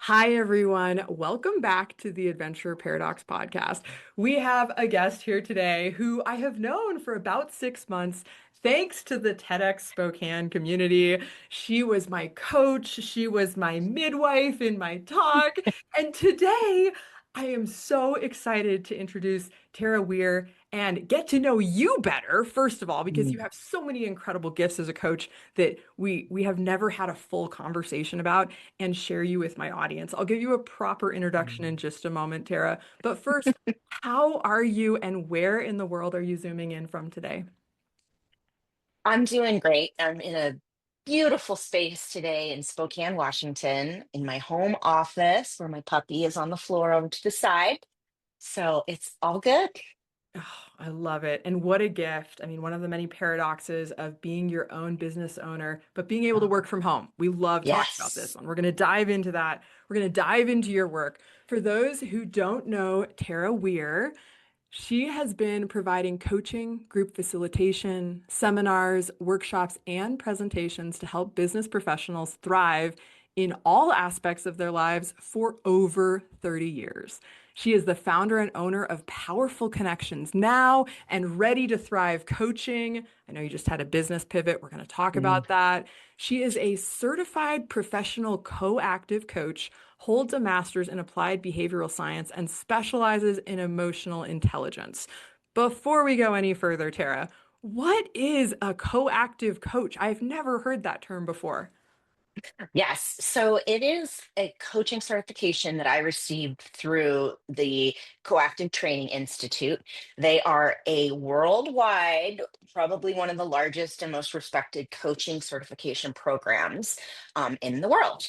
Hi, everyone. Welcome back to the Adventure Paradox podcast. We have a guest here today who I have known for about 6 months. Thanks to the TEDx Spokane community. She was my coach, she was my midwife in my talk. And today I am so excited to introduce Tara Weir and get to know you better, first of all, because you Mm. have so many incredible gifts as a coach that we have never had a full conversation about and share you with my audience. I'll give you a proper introduction in just a moment, Tara. But first, how are you and where in the world are you zooming in from today? I'm doing great. I'm in a beautiful space today in Spokane, Washington, in my home office where my puppy is on the floor over to the side. So it's all good. Oh, I love it. And what a gift. I mean, one of the many paradoxes of being your own business owner, but being able to work from home. We love talking about this Yes. one. We're going to dive into that. We're going to dive into your work. For those who don't know Tara Weir, she has been providing coaching, group facilitation, seminars, workshops, and presentations to help business professionals thrive in all aspects of their lives for over 30 years. She is the founder and owner of Powerful Connections Now and Ready to Thrive Coaching. I know you just had a business pivot. We're going to talk Mm. about that. She is a certified professional coactive coach, holds a master's in applied behavioral science, and specializes in emotional intelligence. Before we go any further, Tara, what is a coactive coach? I've never heard that term before. Yes. So it is a coaching certification that I received through the Coactive Training Institute. They are a worldwide, probably one of the largest and most respected coaching certification programs in the world.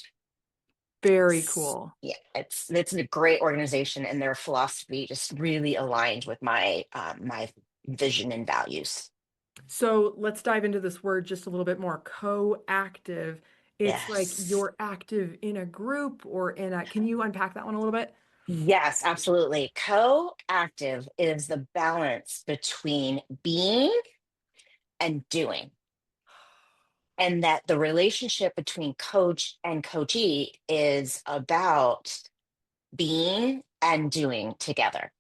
Very cool. Yeah, it's a great organization, and their philosophy just really aligned with my vision and values. So let's dive into this word just a little bit more. Coactive. It's like Yes. you're active in a group or in a, can you unpack that one a little bit? Yes, absolutely. Co-active is the balance between being and doing, and that the relationship between coach and coachee is about being and doing together.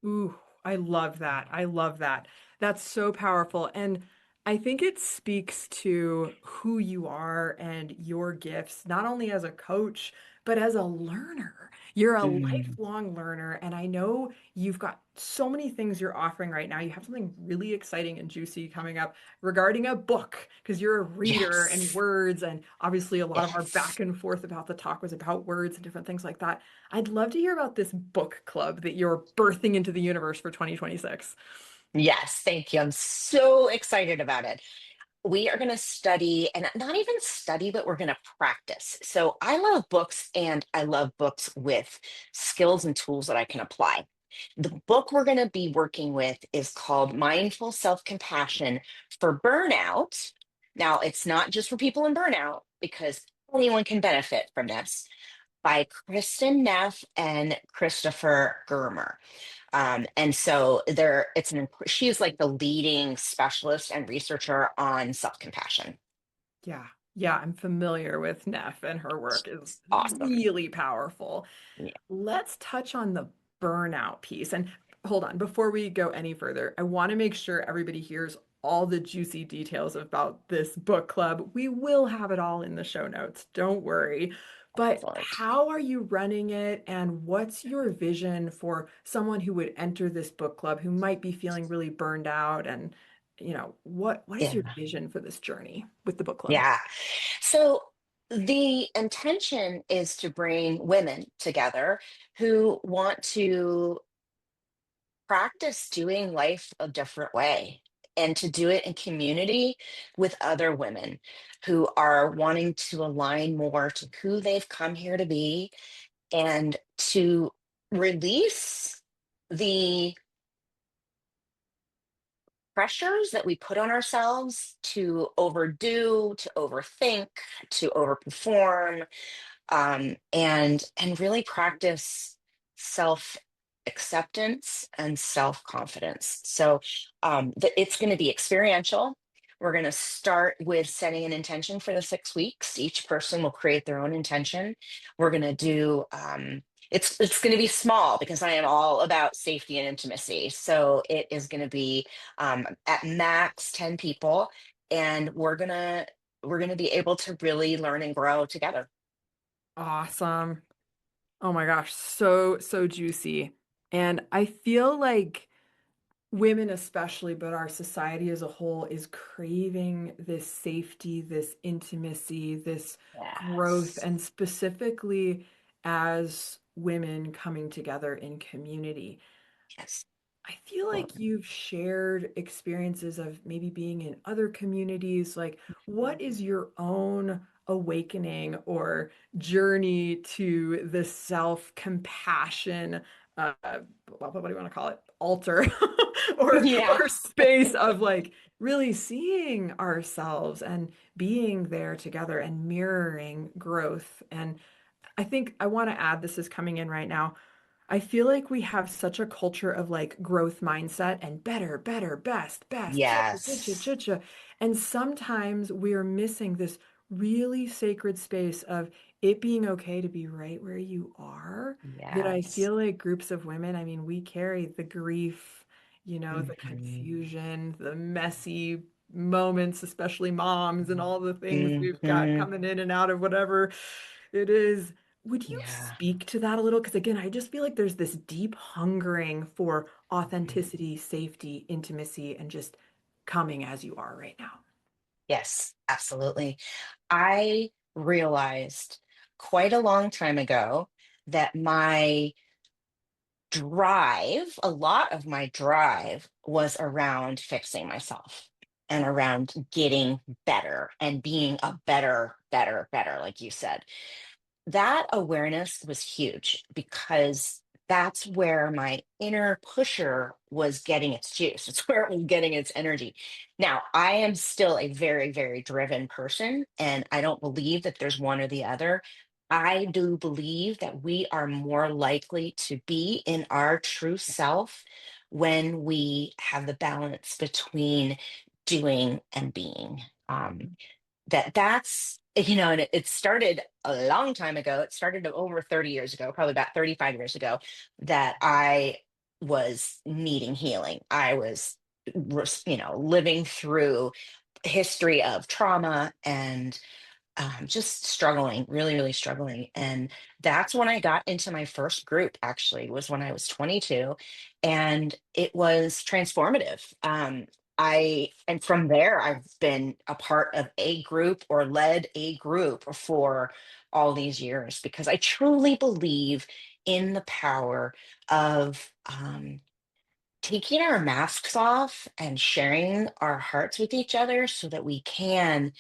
Ooh, I love that. I love that. That's so powerful. And I think it speaks to who you are and your gifts, not only as a coach, but as a learner. You're a Mm. lifelong learner. And I know you've got so many things you're offering right now. You have something really exciting and juicy coming up regarding a book, because you're a reader and Yes. words. And obviously, a lot of our back Yes. and forth about the talk was about words and different things like that. I'd love to hear about this book club that you're birthing into the universe for 2026. Yes, thank you. I'm so excited about it. We are going to study, and not even study, but we're going to practice. So I love books, and I love books with skills and tools that I can apply. The book we're going to be working with is called Mindful Self Compassion for Burnout. Now, it's not just for people in burnout because anyone can benefit from this, by Kristen Neff and Christopher Germer. And so she is like the leading specialist and researcher on self-compassion. Yeah. Yeah, I'm familiar with Neff and her work is Awesome. really powerful. Yeah. Let's touch on the burnout piece. And hold on, before we go any further, I want to make sure everybody hears all the juicy details about this book club. We will have it all in the show notes. Don't worry. But Excellent. how are you running it? And what's your vision for someone who would enter this book club who might be feeling really burned out? And, what is your Yeah. vision for this journey with the book club? Yeah. So the intention is to bring women together who want to practice doing life a different way, and to do it in community with other women who are wanting to align more to who they've come here to be, and to release the pressures that we put on ourselves to overdo, to overthink, to overperform, and really practice self acceptance and self confidence. So it's going to be experiential. We're going to start with setting an intention for the 6 weeks. Each person will create their own intention. We're going to do, it's going to be small because I am all about safety and intimacy. So it is going to be at max 10 people, and we're going to be able to really learn and grow together. Awesome. Oh my gosh, so juicy. And I feel like women especially, but our society as a whole is craving this safety, this intimacy, this growth, Yes. and specifically as women coming together in community. Yes. I feel like you've shared experiences of maybe being in other communities. Like, what is your own awakening or journey to the self-compassion, what do you want to call it? Altar Yeah. or space of like really seeing ourselves and being there together and mirroring growth. And I think I want to add, this is coming in right now. I feel like we have such a culture of like growth mindset and better, better, best, cha-cha, cha-cha, Yes. cha-cha. And sometimes we're missing this really sacred space of it being okay to be right where you are. That I Yes. feel like groups of women, I mean, we carry the grief, the Hmm. confusion, the messy moments, especially moms and all the things we've got Hmm. coming in and out of whatever it is. Would you Yeah. speak to that a little? Because again, I just feel like there's this deep hungering for authenticity, safety, intimacy, and just coming as you are right now. Yes, absolutely. I realized quite a long time ago that a lot of my drive was around fixing myself and around getting better and being a better, like you said. That awareness was huge because that's where my inner pusher was getting its juice. It's where it was getting its energy. Now, I am still a very, very driven person, and I don't believe that there's one or the other. I do believe that we are more likely to be in our true self when we have the balance between doing and being. And it started a long time ago. It started over 30 years ago, probably about 35 years ago, that I was needing healing. I was living through history of trauma and just struggling, really, really struggling. And that's when I got into my first group, actually, was when I was 22. And it was transformative. And from there, I've been a part of a group or led a group for all these years because I truly believe in the power of taking our masks off and sharing our hearts with each other so that we can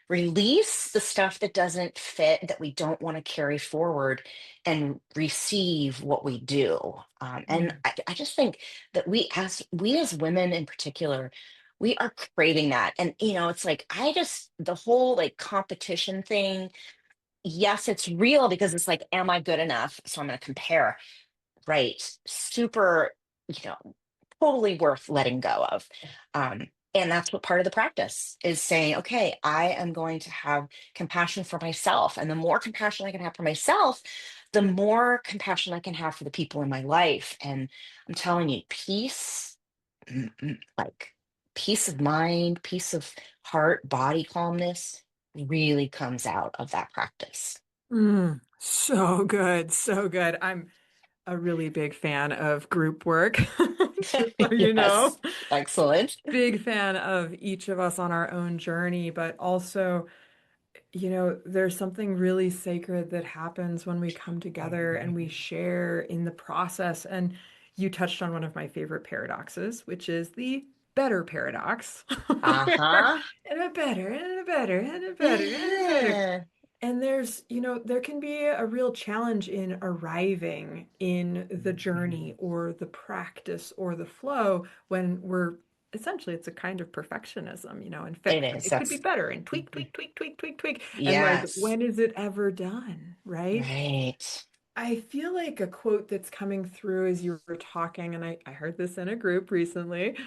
release the stuff that doesn't fit, that we don't want to carry forward, and receive what we do. And Mm. I just think that we as women in particular, we are craving that. And it's like the whole like competition thing. Yes, it's real because it's like, am I good enough? So I'm going to compare. Right. Super, you know, totally worth letting go of. And that's what part of the practice is saying, okay, I am going to have compassion for myself. And the more compassion I can have for myself, the more compassion I can have for the people in my life. And I'm telling you, like peace of mind, peace of heart, body calmness really comes out of that practice. So good, so good. I'm a really big fan of group work, just so you know. Yes. Excellent. Big fan of each of us on our own journey, but also there's something really sacred that happens when we come together and we share in the process. And you touched on one of my favorite paradoxes, which is the better paradox, where Uh-huh. and a better and a better and a better and a better. Yeah, And there can be a real challenge in arriving in the journey or the practice or the flow when we're essentially it's a kind of perfectionism, and it fix. Like is. it could be That's better and tweak, tweak, tweak, tweak, tweak, tweak. And like, yes. when is it ever done, right? Right. I feel like a quote that's coming through as you were talking, and I heard this in a group recently.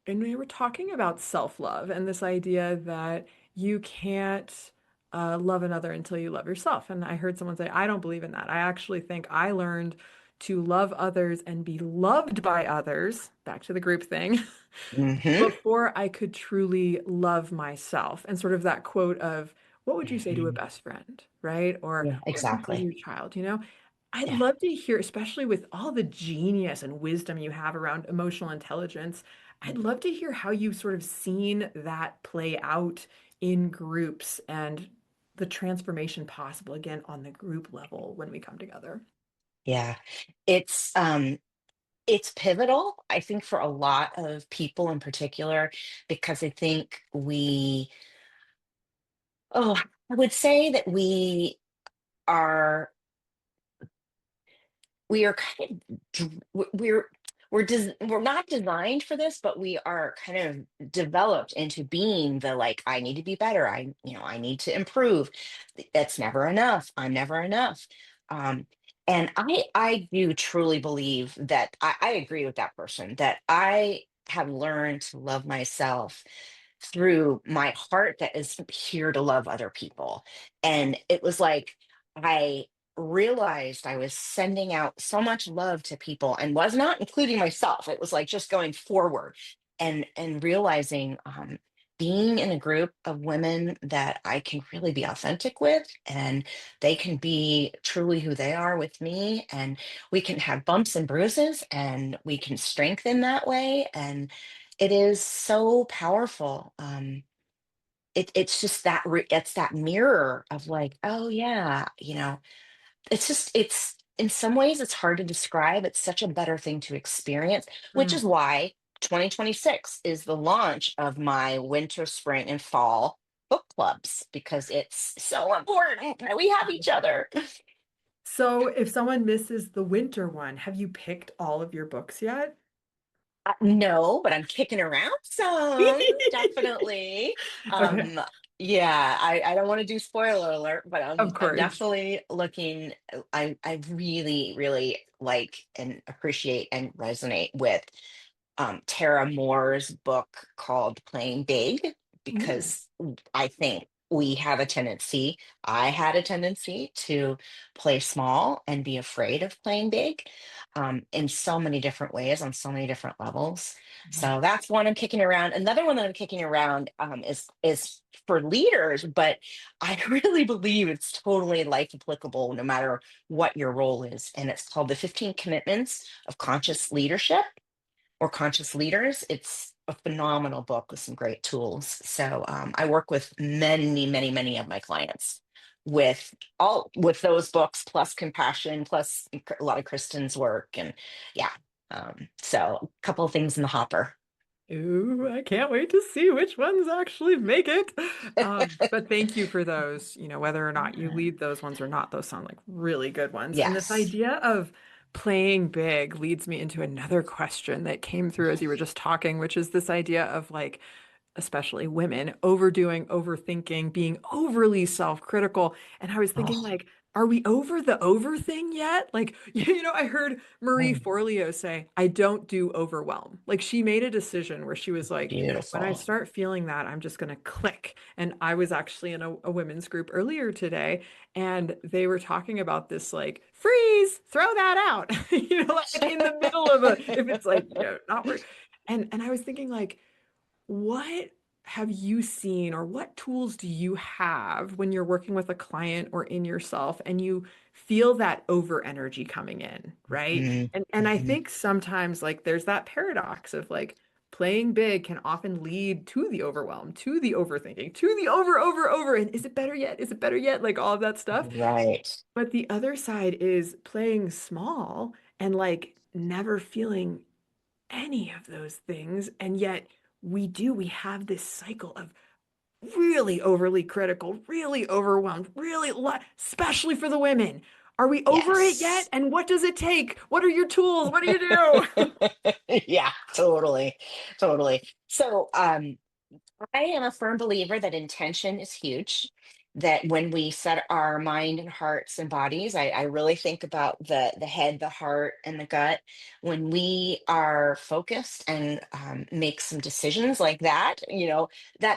And we were talking about self-love and this idea that you can't love another until you love yourself. And I heard someone say, I don't believe in that. I actually think I learned to love others and be loved by others, back to the group thing, Hmm. before I could truly love myself. And sort of that quote of, what would you say to a Hmm. best friend, right? Or Yeah, what would you say to exactly. your child? I'd Yeah. love to hear, especially with all the genius and wisdom you have around emotional intelligence, I'd love to hear how you've sort of seen that play out in groups and the transformation possible again on the group level when we come together. Yeah. It's it's pivotal, I think, for a lot of people in particular, because I think I would say that are we are kind of we're not designed for this, but we are kind of developed into being the, like, I need to be better, I need to improve. That's never enough. I'm never enough. um and I do truly believe that I agree with that person, that I have learned to love myself through my heart that is here to love other people. And it was like, I realized I was sending out so much love to people and was not including myself. It was like just going forward and realizing, being in a group of women that I can really be authentic with, and they can be truly who they are with me, and we can have bumps and bruises and we can strengthen that way. And it is so powerful. It's just it's that mirror of, like, oh yeah, it's in some ways it's hard to describe. It's such a better thing to experience, which Mm. is why 2026 is the launch of my winter, spring, and fall book clubs, because it's so important that we have each other. So if someone misses the winter one, have you picked all of your books yet? No, but I'm kicking around some, definitely. Okay, Yeah, I don't want to do spoiler alert, but of I'm course. definitely looking. I really, really like and appreciate and resonate with Tara Moore's book called Playing Big, Ooh. because I think I had a tendency to play small and be afraid of playing big, in so many different ways, on so many different levels. Mhm. So that's one I'm kicking around. Another one that I'm kicking around, is for leaders, but I really believe it's totally life applicable no matter what your role is. And it's called The 15 Commitments of Conscious Leadership, or Conscious Leaders. It's a phenomenal book with some great tools. So I work with many, many, many of my clients with those books, plus compassion, plus a lot of Kristen's work, and yeah. So a couple of things in the hopper. Ooh, I can't wait to see which ones actually make it. But thank you for those, whether or not you Yeah. lead those ones or not, those sound like really good ones. And this Yes. idea of playing big leads me into another question that came through as you were just talking, which is this idea of like especially women, overdoing, overthinking, being overly self-critical. And I was thinking, Oh, like, are we over the over thing yet? Like, I heard Marie mm, Forleo say, I don't do overwhelm. Like, she made a decision where she was like, when I beautiful. start feeling that, I'm just going to click. And I was actually in a women's group earlier today, and they were talking about this, like, freeze, throw that out, like in the middle of if it's like, not work. And I was thinking, like, what have you seen or what tools do you have when you're working with a client or in yourself and you feel that over energy coming in, right? Mhm, And I mhm. think sometimes like there's that paradox of like playing big can often lead to the overwhelm, to the overthinking, to the over and is it better yet? Is it better yet? Like all of that stuff. Right. But the other side is playing small and like never feeling any of those things. And yet we have this cycle of really overly critical, really overwhelmed, especially for the women. Are we over it yet? Yes. And what does it take? What are your tools? What do you do? Yeah, totally. Totally. So, I am a firm believer that intention is huge. that when we set our mind and hearts and bodies, I really think about the head, the heart, and the gut. When we are focused and make some decisions like that,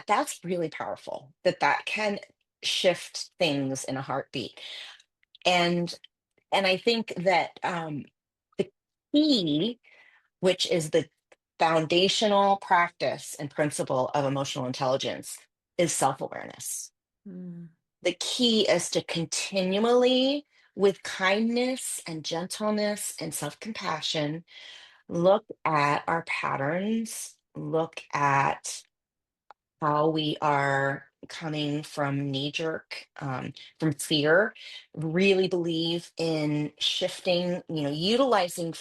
that's really powerful. That can shift things in a heartbeat. And and I think that the key, which is the foundational practice and principle of emotional intelligence, is self-awareness. Mm, The key is to continually, with kindness and gentleness and self-compassion, look at our patterns, look at how we are coming from knee jerk, from fear, really believe in shifting, utilizing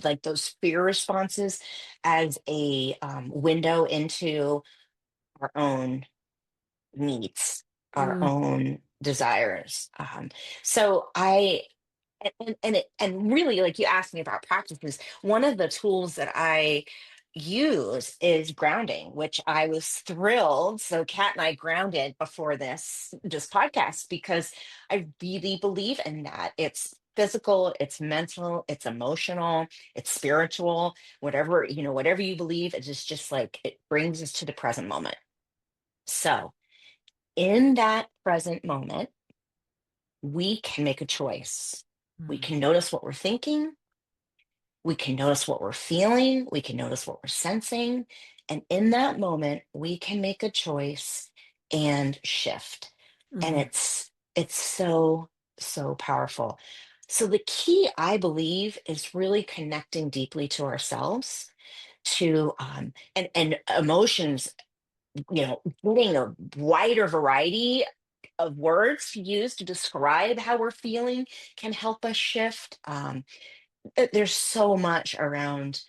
like those fear responses as a window into our own needs, our mm, own desires. So I and really, like, you asked me about practices, one of the tools that I use is grounding, which I was thrilled. So Kat and I grounded before this podcast because I really believe in that. It's physical, it's mental, it's emotional, it's spiritual, whatever you believe, it is just like it brings us to the present moment. So in that present moment, we can make a choice. We mm, can notice what we're thinking. We can notice what we're feeling. We can notice what we're sensing. And in that moment, we can make a choice and shift. And mm, it's so, so powerful. So the key, I believe, is really connecting deeply to ourselves, to and emotions, getting a wider variety of words to use to describe how we're feeling can help us shift. There's so much around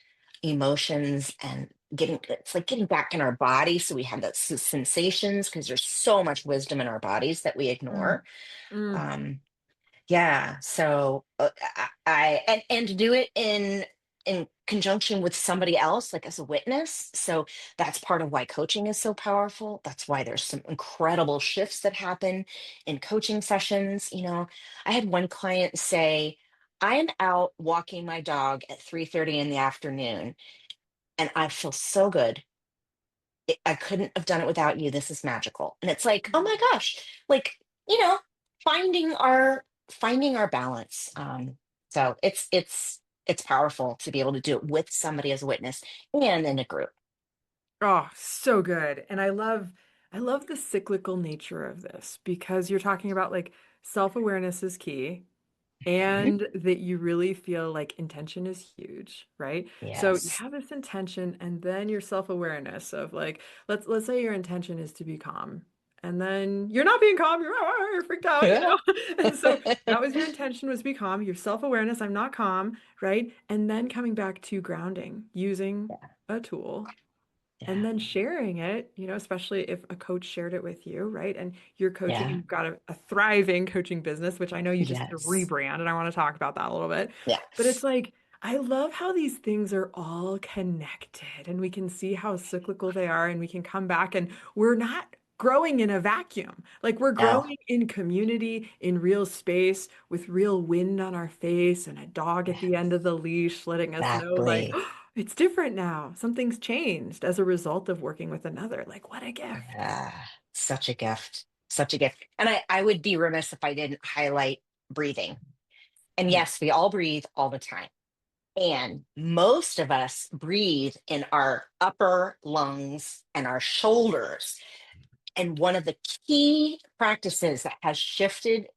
emotions and it's like getting back in our body so we have those sensations, because there's so much wisdom in our bodies that we mm, ignore. mm, Um, yeah, so and to do it in conjunction with somebody else, like as a witness. So that's part of why coaching is so powerful. That's why there's some incredible shifts that happen in coaching sessions. I had one client say, "I am out walking my dog at 3:30 in the afternoon, and I feel so good. I couldn't have done it without you. This is magical." And it's like, oh my gosh, like, you know, finding our balance. So it's powerful to be able to do it with somebody as a witness and in a group. Oh, so good. And I love the cyclical nature of this because you're talking about like self-awareness is key Mhm. and that you really feel like intention is huge, right? So you Yes. have this intention and then your self-awareness of like let's say your intention is to be calm. And then you're not being calm, you're freaked out, you Yeah. know? And so that was your intention was be calm, your self-awareness, I'm not calm, right? And then coming back to grounding, using a tool and Yeah. then sharing it, especially if a coach shared it with you, right? And you're coaching and Yeah. you've got a thriving coaching business, which I know you just did a Yes. rebrand, and I want to talk about that a little bit. Yeah. But it's like, I love how these things are all connected and we can see how cyclical they are, and we can come back and we're not growing in a vacuum. Like we're No, growing in community, in real space, with real wind on our face and a dog at the end of the leash letting us know, like, exactly. it's different now. Something's changed as a result of working with another. Like, what a gift. Yeah. Such a gift. Such a gift. And I would be remiss if I didn't highlight breathing. And Mm, yes, we all breathe all the time. And most of us breathe in our upper lungs and our shoulders. And one of the key practices that has shifted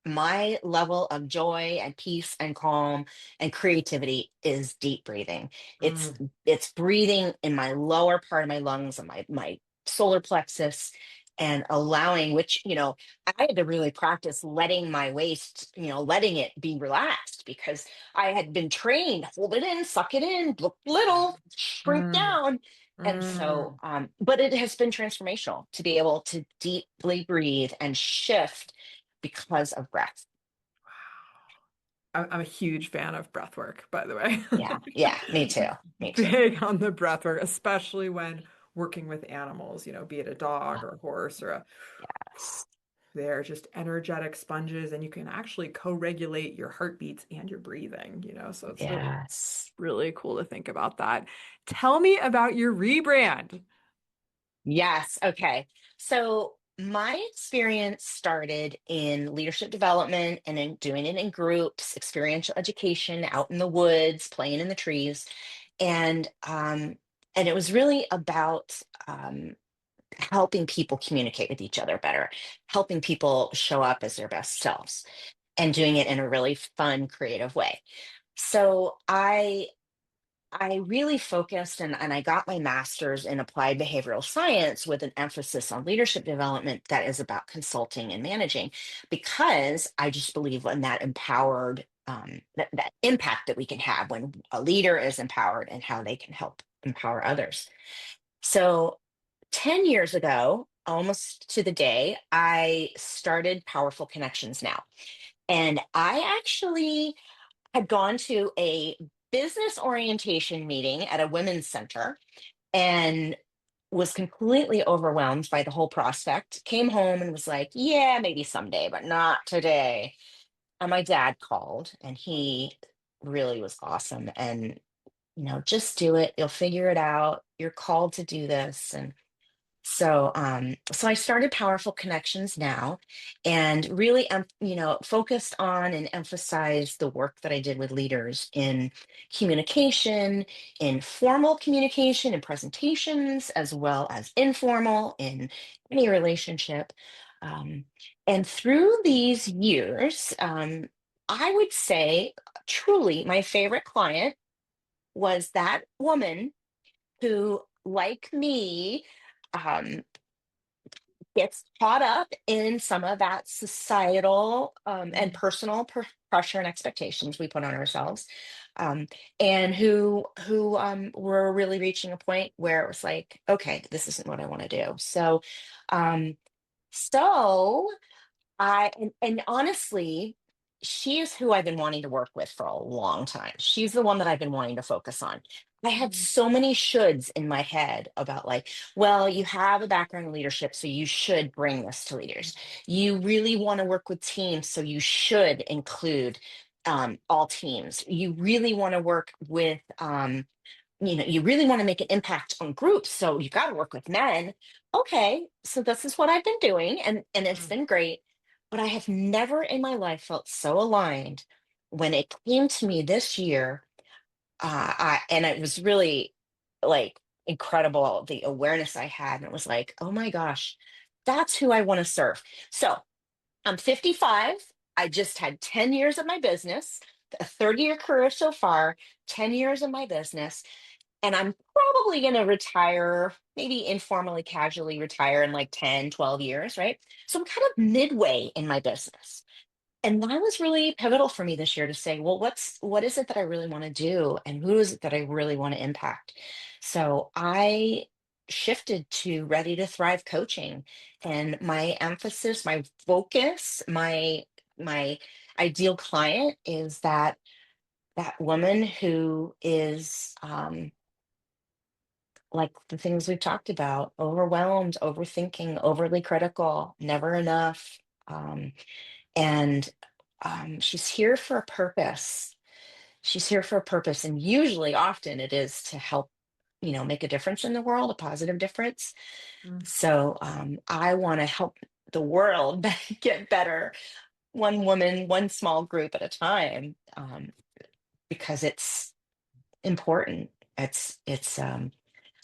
my level of joy and peace and calm and creativity is deep breathing. It's mm, it's breathing in my lower part of my lungs and my solar plexus, and allowing, which, I had to really practice letting my waist, letting it be relaxed, because I had been trained, hold it in, suck it in, look little, shrink mm, down. And so, mm. but it has been transformational to be able to deeply breathe and shift because of breath. I'm a huge fan of breath work, by the way. Yeah, yeah, me too. Me too. Big on the breath work, especially when working with animals, be it a dog or a horse or a Yes. they're just energetic sponges, and you can actually co-regulate your heartbeats and your breathing, so it's really, Yes. really cool to think about that. Tell me about your rebrand. Yes. Okay. So my experience started in leadership development and in doing it in groups, experiential education, out in the woods, playing in the trees, and um, and it was really about helping people communicate with each other better, helping people show up as their best selves, and doing it in a really fun, creative way. So I really focused and I got my master's in applied behavioral science with an emphasis on leadership development that is about consulting and managing, because I just believe in that empowered, that impact that we can have when a leader is empowered and how they can help empower others. So 10 years ago, almost to the day, I started Powerful Connections Now. And I actually had gone to a business orientation meeting at a women's center and was completely overwhelmed by the whole prospect. Came home and was like, yeah, maybe someday, but not today. And my dad called and he really was awesome. And, just do it. You'll figure it out. You're called to do this. And so I started Powerful Connections Now, and really, focused on and emphasized the work that I did with leaders in communication, in formal communication and presentations, as well as informal in any relationship. Um, and through these years, I would say truly my favorite client was that woman who, like me, um, gets caught up in some of that societal and personal pressure and expectations we put on ourselves, um, and who were really reaching a point where it was like, okay, this isn't what I want to do. Um, so and honestly, she is who I've been wanting to work with for a long time. She's the one that I've been wanting to focus on. I had Mhm. so many shoulds in my head about, like, well, you have a background in leadership, so you should bring this to leaders. You really want to work with teams, so you should include all teams. You really want to work with you really want to make an impact on groups, so you got to work with men. Okay, so this is what I've been doing, and it's Mhm. been great, but I have never in my life felt so aligned when it came to me this year. And it was really, like, incredible, the awareness I had, and it was like, oh my gosh, that's who I want to serve. So I'm 55. I just had 10 years of my business, a 30-year career so far, 10 years of my business, and I'm probably going to retire, maybe informally, casually retire in like 10, 12 years, right? So I'm kind of midway in my business. And that was really pivotal for me this year to say, well, what is it that I really want to do? And who is it that I really want to impact? So I shifted to Ready to Thrive coaching. And my emphasis, my focus, my ideal client is that woman who is like the things we've talked about: overwhelmed, overthinking, overly critical, never enough. Um, and she's here for a purpose. She's here for a purpose. And usually, often, it is to help, make a difference in the world, a positive difference. Mhm. So I want to help the world get better, one woman, one small group at a time, because it's important.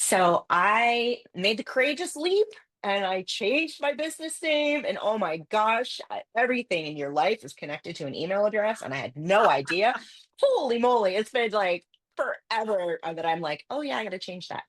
So I made the courageous leap and I changed my business name, and oh my gosh, everything in your life is connected to an email address and I had no idea. Holy moly, it's been like forever that I'm like, oh yeah, I got to change that.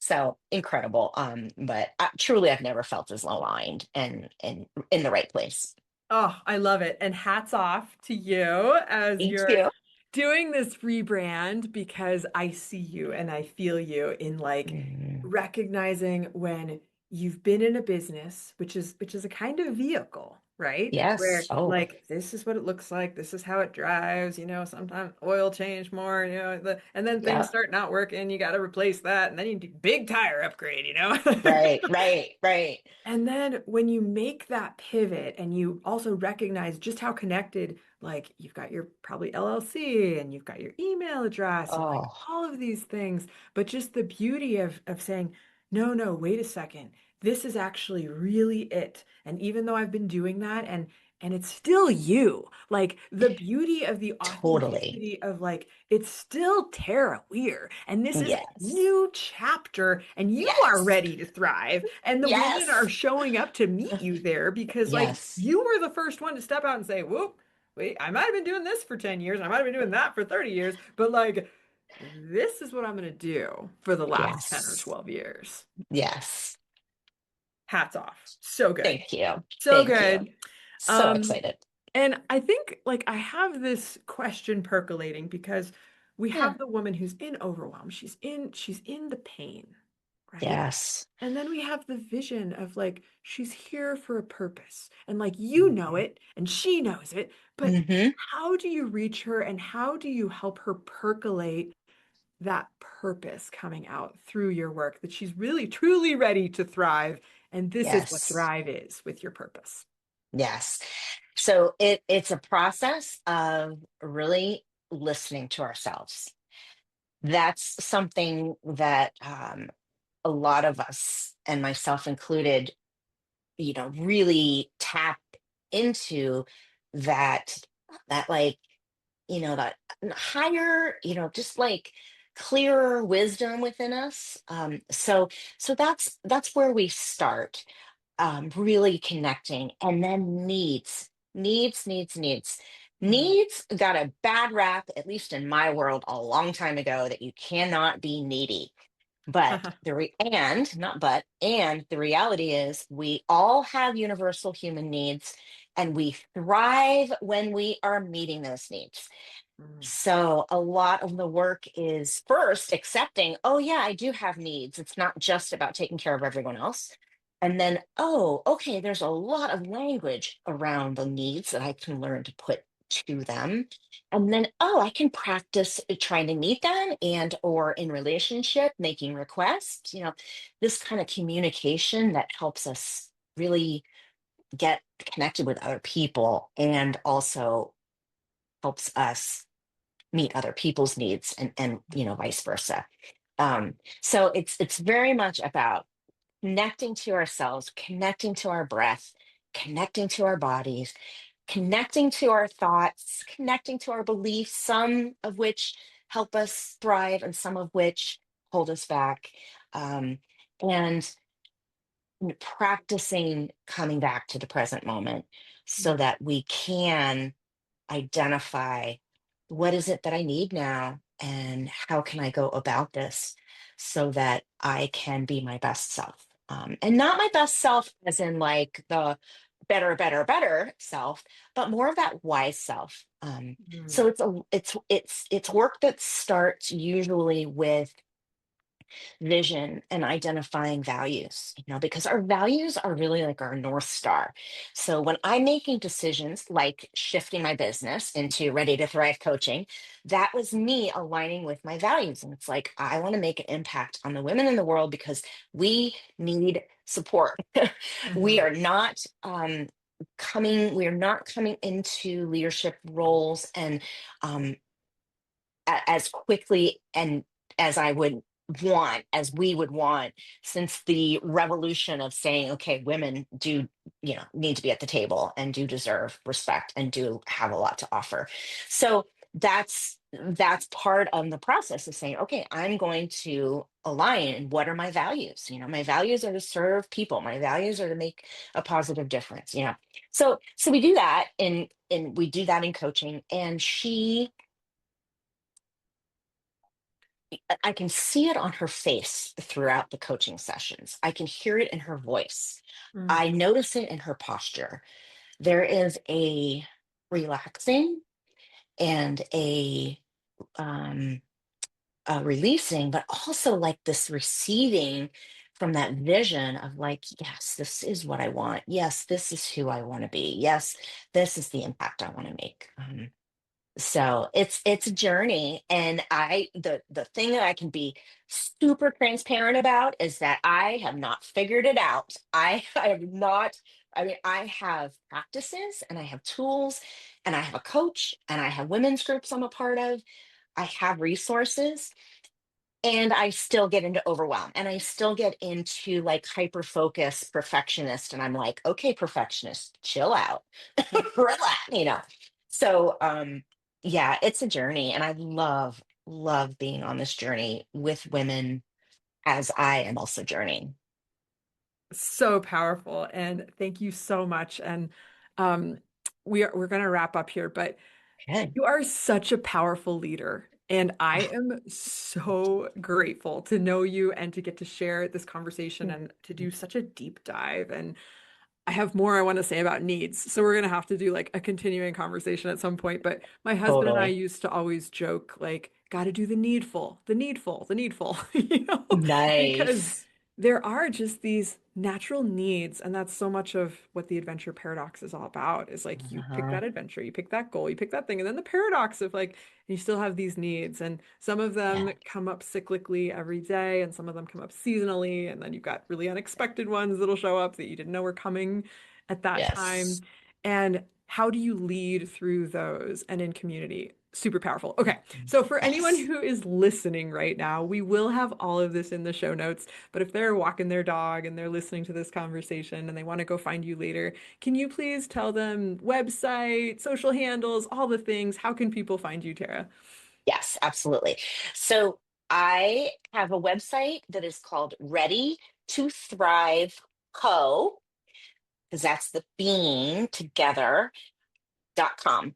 So incredible. But truly I've never felt as aligned and in the right place. Oh, I love it. And hats off to you as Thank you're you. doing this rebrand, because I see you and I feel you in like Mm, recognizing when you've been in a business, which is a kind of vehicle, right? Yes. Where Oh, like this is what it looks like, this is how it drives, sometimes oil change more, and then things yeah. start not working, you got to replace that, and then you do big tire upgrade. Right, right, right. And then when you make that pivot and you also recognize just how connected, like you've got your probably LLC and you've got your email address and like Oh, all of these things, but just the beauty of saying, no, no, wait a second. This is actually really it. And even though I've been doing that and it's still you, like the beauty of the totally. authenticity of like it's still Tara Weir and this is a Yes. new chapter and you are Yes. ready to thrive and the women are Yes. showing up to meet you there because like Yes. you were the first one to step out and say, whoop, wait, I might have been doing this for 10 years, I might have been doing that for 30 years, but like this is what I'm going to do for the last 10 or Yes. 12 years. Yes. Hats off. So good. Thank you. So Thank you. good. So Um, excited. and I think like I have this question percolating because we Yeah. have the woman who's in overwhelm. She's in the pain, right? Yes. And then we have the vision of like she's here for a purpose. And like you know Hmm. it and she knows it, but Hmm. how do you reach her and how do you help her percolate that purpose coming out through your work that she's really truly ready to thrive and this is what Yes. thrive is with your purpose. Yes. So it's a process of really listening to ourselves. That's something that a lot of us, and myself included, really tap into that, like, that higher, just like clearer wisdom within us. So that's where we start, really connecting. And then Mm. needs got a bad rap, at least in my world, a long time ago, that you cannot be needy. But and not but, and the reality is we all have universal human needs, and we thrive when we are meeting those needs. Mm. So a lot of the work is first accepting, oh yeah, I do have needs. It's not just about taking care of everyone else. And then, oh, okay, there's a lot of language around the needs that I can learn to put to them. And then, oh, I can practice trying to meet them, and or in relationship, making requests, this kind of communication that helps us really get connected with other people, and also helps us meet other people's needs, and vice versa. So it's very much about connecting to ourselves, connecting to our breath, connecting to our bodies, connecting to our thoughts, connecting to our beliefs, some of which help us thrive and some of which hold us back. And practicing coming back to the present moment so Mm. that we can identify, what is it that I need now, and how can I go about this so that I can be my best self. And not my best self as in like the better, better, better self, but more of that wise self. So Mm. it's work that starts usually with vision and identifying values, because our values are really like our North Star. So when I'm making decisions like shifting my business into Ready to Thrive coaching, that was me aligning with my values. And it's like, I want to make an impact on the women in the world because we need support. we Mhm. are not, we are not coming into leadership roles and um, as quickly and as I would as we would want, since the revolution of saying, okay, women do, need to be at the table and do deserve respect and do have a lot to offer. So that's part of the process of saying, okay, I'm going to align. And what are my values? My values are to serve people. My values are to make a positive difference. So we do that in coaching. And I can see it on her face throughout the coaching sessions. I can hear it in her voice. Mm. I notice it in her posture. There is a relaxing and um, a releasing, but also like this receiving from that vision of like, yes, this is what I want. Yes, this is who I want to be. Yes, this is the impact I want to make. So it's a journey, and the thing that I can be super transparent about is that I have not figured it out. I have not. I mean, I have practices and I have tools and I have a coach and I have women's groups I'm a part of. I have resources, and I still get into overwhelm, and I still get into like hyper focus perfectionist, and I'm like, okay, perfectionist, chill out, relax, So yeah, it's a journey, and I love being on this journey with women as I am also journeying. So powerful. And thank you so much. And um, we're going to wrap up here, but Okay. you are such a powerful leader. And I Ah, am so grateful to know you and to get to share this conversation and to do such a deep dive. And I have more I want to say about needs. So we're going to have to do like a continuing conversation at some point. But my husband and I totally. used to always joke, like, got to do the needful, the needful, the needful, because Nice. there are just these natural needs. And that's so much of what the adventure paradox is all about is like you pick Uh-huh. that adventure, you pick that goal, you pick that thing. And then the paradox of like, you still have these needs. And some of them Yeah. come up cyclically every day, and some of them come up seasonally. And then you've got really unexpected ones that'll show up that you didn't know were coming at that time. Yes. And how do you lead through those and in community? Super powerful. Okay. So for anyone Yes. who is listening right now, we will have all of this in the show notes. But if they're walking their dog and they're listening to this conversation and they want to go find you later, can you please tell them website, social handles, all the things? How can people find you, Tara? Yes, absolutely. So I have a website that is called Ready to Thrive Co. Because that's the being together.com.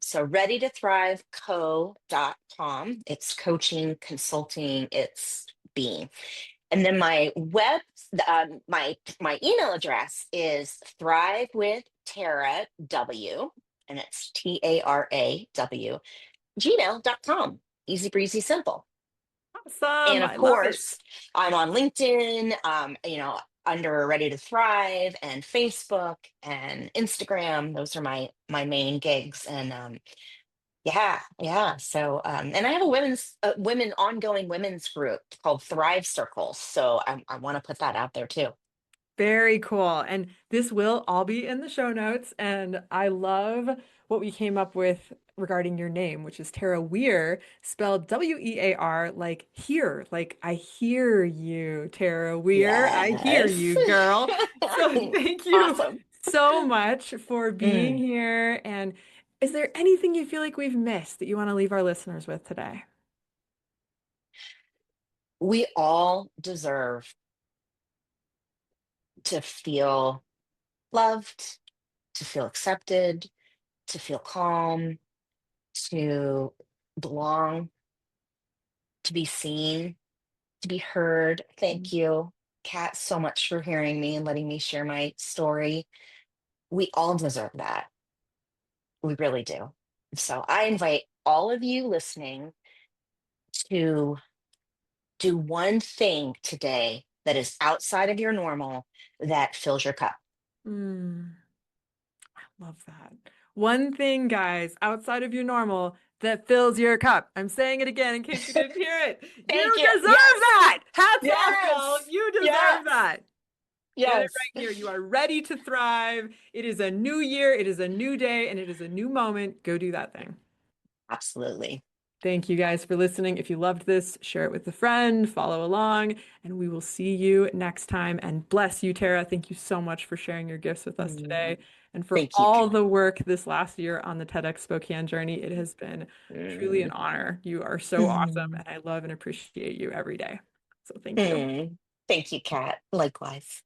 So ready to thrive co.com. It's coaching, consulting, it's being. And then my email address is thrive with Tara W, and it's TARAW, gmail.com. Easy breezy simple. And Awesome. of I love it. course, I'm on LinkedIn, under Ready to Thrive, and Facebook and Instagram. Those are my main gigs. And yeah, yeah. So and I have a women ongoing women's group called Thrive Circles. So I want to put that out there too. Very cool. And this will all be in the show notes. And I love what we came up with regarding your name, which is Tara Weir, spelled Wear, like hear, like I hear you, Tara Weir. I hear Yes. you, girl. So thank you Awesome. so much for being Mm. here. And is there anything you feel like we've missed that you want to leave our listeners with today? We all deserve to feel loved, to feel accepted, to feel calm, to belong, to be seen, to be heard. Thank you, Kat, so much for hearing me and letting me share my story. We all deserve that. We really do. So I invite all of you listening to do one thing today that is outside of your normal that fills your cup. Mm. Love that. One thing, guys, outside of your normal that fills your cup. I'm saying it again in case you didn't hear it. Thank You you. deserve Yes. that. Hats off, y'all. Yes. You deserve Yes. that. Get it Yes. right here. You are ready to thrive. It is a new year, it is a new day, and it is a new moment. Go do that thing. Absolutely. Thank you guys for listening. If you loved this, share it with a friend, follow along, and we will see you next time. And bless you, Tara. Thank you so much for sharing your gifts with us Mm. today and for Thank you, all Kat. the work this last year on the TEDx Spokane journey. It has been truly an Mm. honor. You are so awesome, Mm. and I love and appreciate you every day. So thank you. Mm. Thank you, Kat. Likewise.